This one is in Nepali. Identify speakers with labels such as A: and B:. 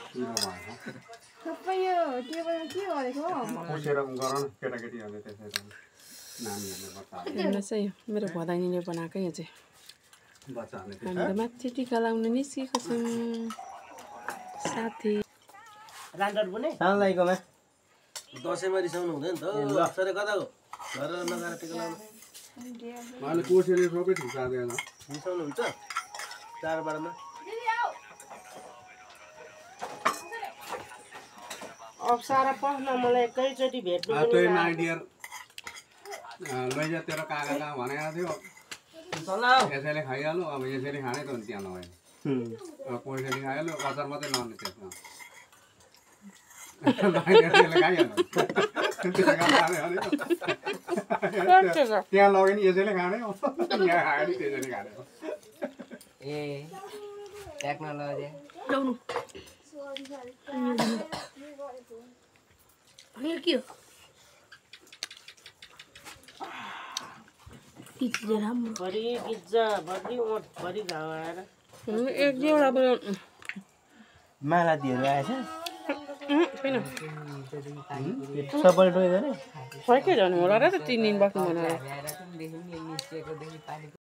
A: सबै यो टेबलमा के गरेको
B: पुसेर गरौँ केटाकेटीहरूले त्यसै नानीहरूले बच्चाहरूले
C: हेर्नुहोस् है मेरो भदाइनीले बनाएको यो चाहिँ हामीले माथि टिका लाउन निस्केको छौँ साथी
D: रान्डर बुने
E: सानलाइकोमा
D: दसैँमा रिसाउनु हुँदैन त सर कता हो घर नगएर टिका लाउनु
B: अहिले कोसेले सबै ठिक जाँदैन
D: रिसाउनु हुन्छ चाडबाडमा अब सारा पस्न मलाई एकैचोटि भेट्नु
B: त्यही नाइडियर लैजा तेरो काका कहाँ भनेको थियो यसैले खाइहाल्नु अब यसरी खानै त त्यहाँ नभए कोसेली खाइहाल्यो अचार मात्रै नहुने त्यसमा त्यहाँ लग्यो नि यसैले खाने हो यहाँ खायो नि त्यसैले खाने हो
E: ए टेक्नोलोजी
A: ल्याउनु यो के हो पिज्जा राम्रो
D: भरि गिज्जा भरि ओठ भरि घाउ आएर
C: एक दुईवटा भयो
E: माला दिएर आएछ
C: छैन
E: सबैले डोइ गरे
C: फर्कै जानु होला र त 3 दिन बस्नु भनेर